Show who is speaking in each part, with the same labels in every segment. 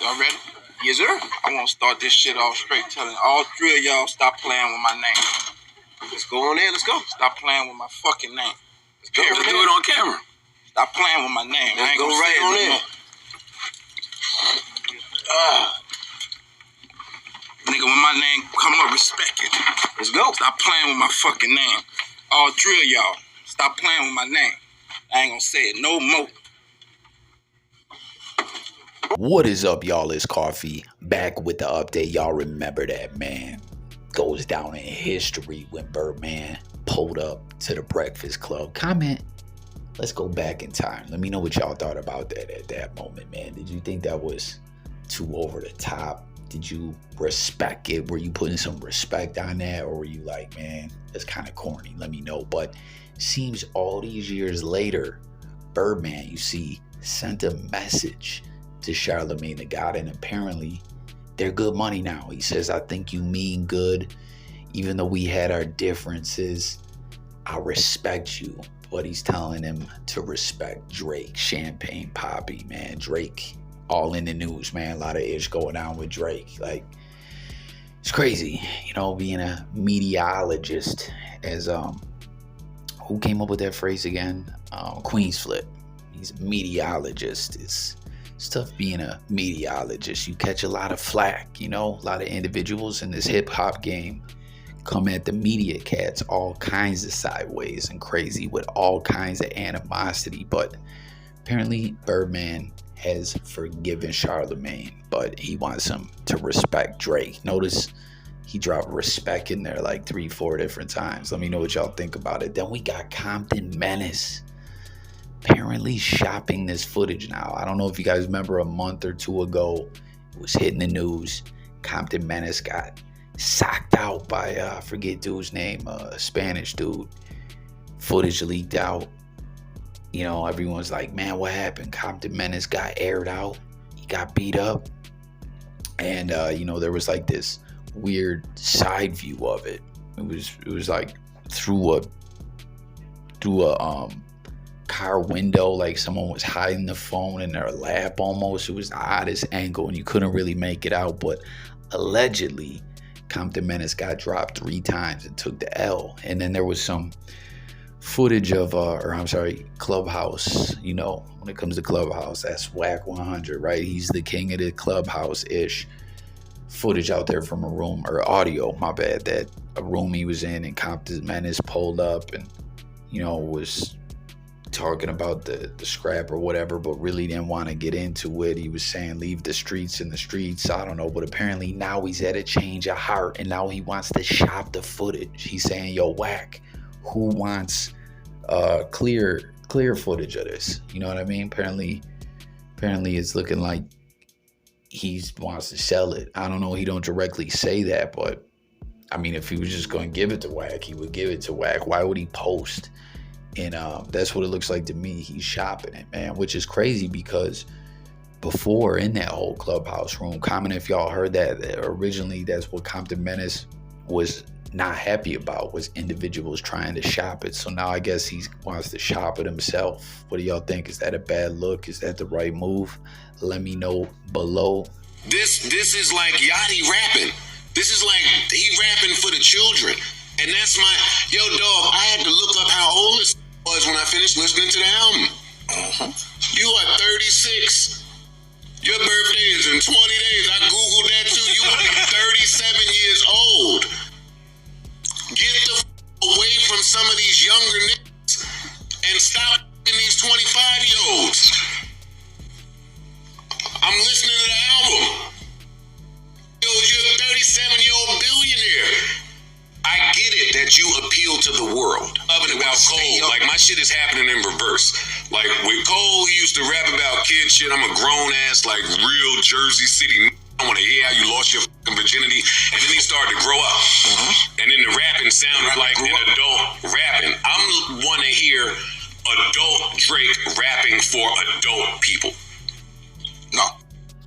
Speaker 1: Y'all ready?
Speaker 2: Yes, sir.
Speaker 1: I want to start this shit off straight, telling all three of y'all stop playing with my name.
Speaker 2: Let's go on there. Let's go.
Speaker 1: Stop playing with my fucking name.
Speaker 2: Let's go. Let's do it on camera.
Speaker 1: Stop playing with my name.
Speaker 2: Let's
Speaker 1: I ain't
Speaker 2: go
Speaker 1: gonna
Speaker 2: right
Speaker 1: say
Speaker 2: on
Speaker 1: it no
Speaker 2: in.
Speaker 1: more. Nigga, when my name come up, respect it.
Speaker 2: Let's go.
Speaker 1: Stop playing with my fucking name. All three of y'all, stop playing with my name. I ain't gonna say it no more.
Speaker 3: What is up, y'all? It's Coffee back with the update. Y'all remember that, man. Goes down in history when Birdman pulled up to the Breakfast Club. Comment. Let's go back in time. Let me know what y'all thought about that at that moment, man. Did you think that was too over the top? Did you respect it? Were you putting some respect on that? Or were you like, man, that's kind of corny? Let me know. But seems all these years later, Birdman, you see, sent a message to Charlemagne the God, and apparently they're good money now. He says, I think you mean good. Even though we had our differences, I respect you. But he's telling him to respect Drake, Champagne Poppy, man. Drake, all in the news, man. A lot of ish going on with Drake. Like, it's crazy, you know, being a meteorologist. As who came up with that phrase again? Queen's Flip. He's a meteorologist. It's tough being a meteorologist. You catch a lot of flack, you know. A lot of individuals in this hip-hop game come at the media cats all kinds of sideways and crazy with all kinds of animosity. But apparently Birdman has forgiven Charlemagne, but he wants him to respect Drake. Notice he dropped respect in there like 3-4 different times. Let me know what y'all think about it. Then we got Compton Menace apparently shopping this footage now. I don't know if you guys remember a month or two ago, it was hitting the news. Compton Menace got socked out by, I forget dude's name, Spanish dude. Footage leaked out. You know, everyone's like, man, what happened? Compton Menace got aired out. He got beat up. And, you know, there was like this weird side view of it. It was like through a car window, like someone was hiding the phone in their lap almost. It was the oddest angle and you couldn't really make it out. But allegedly, Compton Menace got dropped 3 times and took the L. And then there was some footage of, Clubhouse. You know, when it comes to Clubhouse, that's Wack 100, right? He's the king of the Clubhouse-ish. Footage out there from a room, or audio, my bad, that a room he was in and Compton Menace pulled up and, you know, was talking about the scrap or whatever, but really didn't want to get into it. He was saying leave the streets in the streets. I don't know, but apparently now he's at a change of heart and now he wants to shop the footage. He's saying, yo, Wack, who wants clear footage of this? You know what I mean? Apparently it's looking like he wants to sell it. I don't know, he don't directly say that, but I mean, if he was just going to give it to Wack, he would give it to Wack. Why would he post? And that's what it looks like to me. He's shopping it, man, which is crazy because before in that whole Clubhouse room, comment if y'all heard that originally that's what Compton Menace was not happy about, was individuals trying to shop it. So now I guess he wants to shop it himself. What do y'all think? Is that a bad look? Is that the right move? Let me know below.
Speaker 2: This is like Yachty rapping. This is like he rapping for the children. And that's my, yo, dog, I had to look up how old this was when I finished listening to the album. You are 36. Your birthday is in 20 days. I Googled that too. You will be 37 years old. Get the away from some of these younger niggas and stop in these 25-year-olds. I'm listening to the album. Yo, you're a 37-year-old billionaire. I get it that you appeal to the world. Loving about Cole, like my shit is happening in reverse. Like with Cole, he used to rap about kid shit. I'm a grown ass, like real Jersey City. I want to hear how you lost your fucking virginity. And then he started to grow up. And then the rapping sounded like an adult rapping. I'm want to hear adult Drake rapping for adult people. No.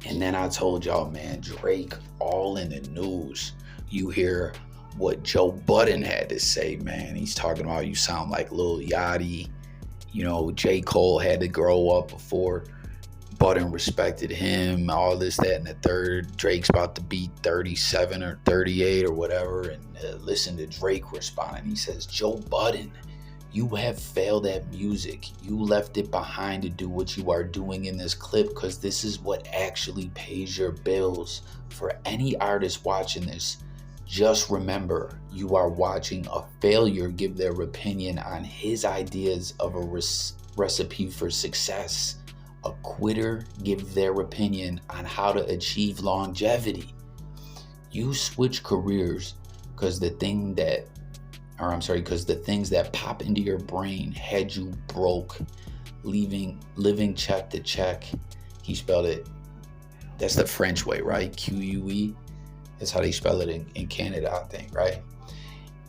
Speaker 3: And then I told y'all, man, Drake all in the news. You hear what Joe Budden had to say, man. He's talking about you sound like Lil Yachty. You know, J. Cole had to grow up before Budden respected him, all this, that, and the third. Drake's about to be 37 or 38 or whatever. And listen to Drake respond. And he says, Joe Budden, you have failed at music. You left it behind to do what you are doing in this clip because this is what actually pays your bills. For any artist watching this, just remember, you are watching a failure give their opinion on his ideas of a recipe for success. A quitter give their opinion on how to achieve longevity. You switch careers because the things that pop into your brain had you broke, living check to check. He spelled it, that's the French way, right? Q-U-E. That's how they spell it in Canada, I think, right?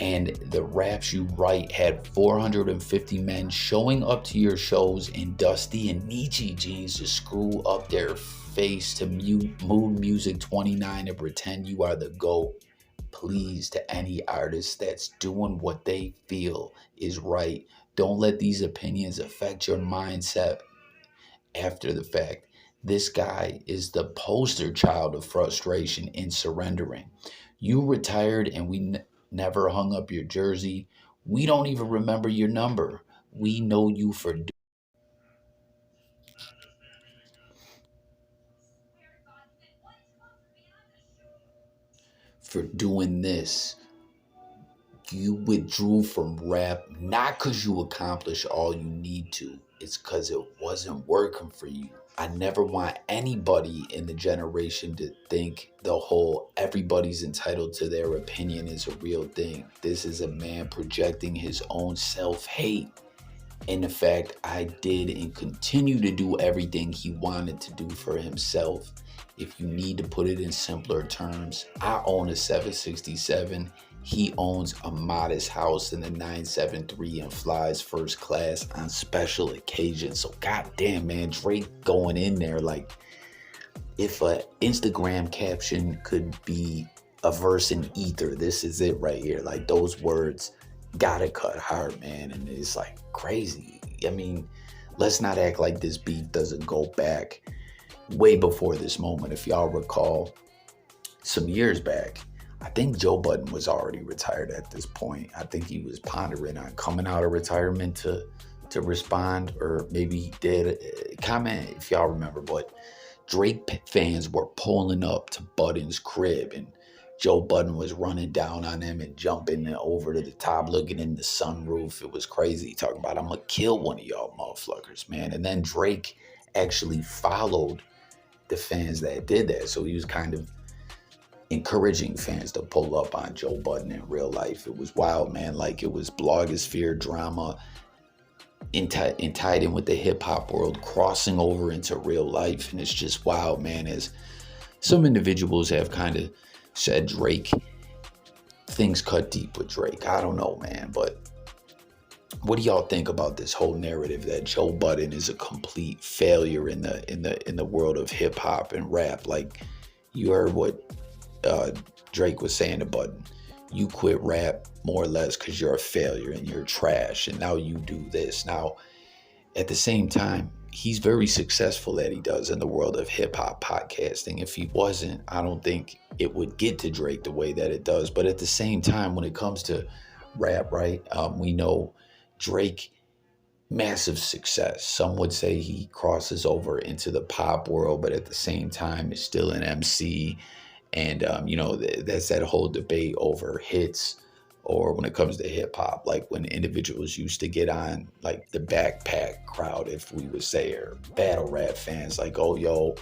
Speaker 3: And the raps you write had 450 men showing up to your shows in dusty and Nietzsche jeans to screw up their face to Mood Music 29 and pretend you are the GOAT. Please, to any artist that's doing what they feel is right, don't let these opinions affect your mindset after the fact. This guy is the poster child of frustration in surrendering. You retired and we never hung up your jersey. We don't even remember your number. We know you for doing this. You withdrew from rap not because you accomplished all you need to. It's because it wasn't working for you. I never want anybody in the generation to think the whole everybody's entitled to their opinion is a real thing. This is a man projecting his own self-hate. In the fact, I did and continue to do everything he wanted to do for himself. If you need to put it in simpler terms, I own a 767. He owns a modest house in the 973 and flies first class on special occasions. So goddamn, man, Drake going in there like if an Instagram caption could be a verse in ether, this is it right here. Like those words gotta cut hard, man. And it's like crazy. I mean, let's not act like this beef doesn't go back way before this moment. If y'all recall, some years back, I think Joe Budden was already retired at this point. I think he was pondering on coming out of retirement to respond, or maybe he did. Comment if y'all remember, but Drake fans were pulling up to Budden's crib and Joe Budden was running down on him and jumping over to the top, looking in the sunroof. It was crazy. Talking about, I'm going to kill one of y'all motherfuckers, man. And then Drake actually followed the fans that did that. So he was kind of encouraging fans to pull up on Joe Budden in real life. It was wild, man. Like it was blogosphere drama tied in with the hip hop world, crossing over into real life. And it's just wild, man. As some individuals have kind of said, Drake, things cut deep with Drake. I don't know, man. But what do y'all think about this whole narrative that Joe Budden is a complete failure in the world of hip hop and rap? Like you heard what Drake was saying to Budden. You quit rap more or less because you're a failure and you're trash, and now you do this. Now, at the same time, he's very successful that he does in the world of hip hop podcasting. If he wasn't, I don't think it would get to Drake the way that it does. But at the same time, when it comes to rap, right, we know Drake, massive success. Some would say he crosses over into the pop world, but at the same time is still an MC. And, that's that whole debate over hits, or when it comes to hip hop, like when individuals used to get on like the backpack crowd, if we would say, or battle rap fans, like, oh, yo,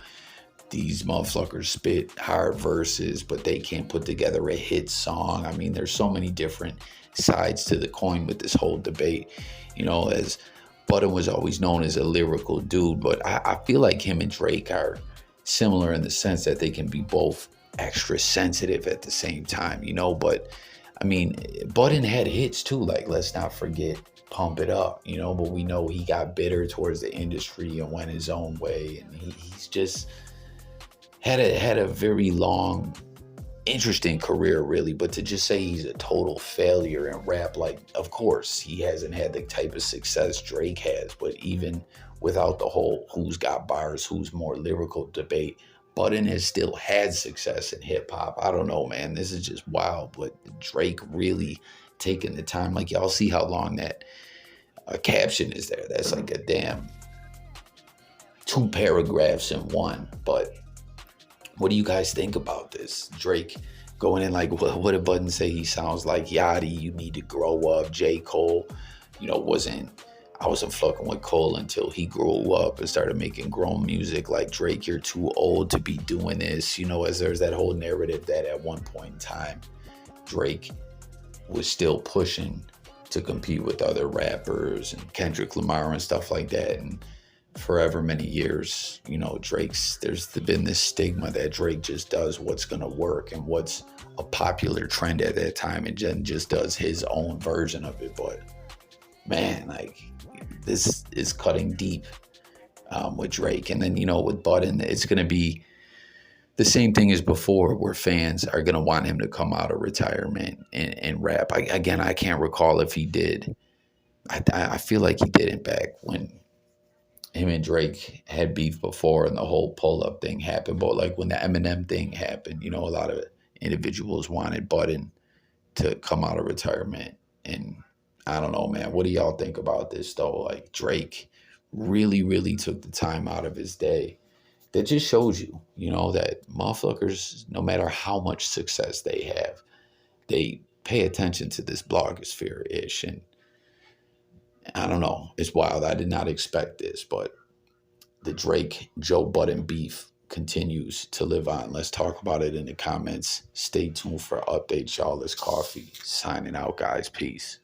Speaker 3: these motherfuckers spit hard verses, but they can't put together a hit song. I mean, there's so many different sides to the coin with this whole debate, as Budden was always known as a lyrical dude, but I feel like him and Drake are similar in the sense that they can be both extra sensitive at the same time, but I mean, Budden had hits too, like let's not forget Pump It Up, but we know he got bitter towards the industry and went his own way, and he's just had a very long, interesting career, really. But to just say he's a total failure in rap, like, of course he hasn't had the type of success Drake has, but even without the whole who's got bars, who's more lyrical debate. Budden has still had success in hip hop. I don't know, man. This is just wild. But Drake really taking the time. Like, y'all see how long that caption is there. That's like a damn 2 paragraphs in one. But what do you guys think about this? Drake going in like, what did Budden say? He sounds like Yachty. You need to grow up. J. Cole, I wasn't fucking with Cole until he grew up and started making grown music. Like, Drake, you're too old to be doing this. As there's that whole narrative that at one point in time, Drake was still pushing to compete with other rappers and Kendrick Lamar and stuff like that. And forever many years, there's been this stigma that Drake just does what's going to work and what's a popular trend at that time and just does his own version of it. But man, like, this is cutting deep with Drake. And then, with Budden, it's going to be the same thing as before, where fans are going to want him to come out of retirement and rap. I can't recall if he did. I feel like he didn't back when him and Drake had beef before and the whole pull-up thing happened. But like when the Eminem thing happened, a lot of individuals wanted Budden to come out of retirement. And I don't know, man. What do y'all think about this, though? Like, Drake really, really took the time out of his day. That just shows you, that motherfuckers, no matter how much success they have, they pay attention to this blogosphere-ish. And I don't know. It's wild. I did not expect this, but the Drake-Joe Budden beef continues to live on. Let's talk about it in the comments. Stay tuned for updates, y'all. It's Coffee. Signing out, guys. Peace.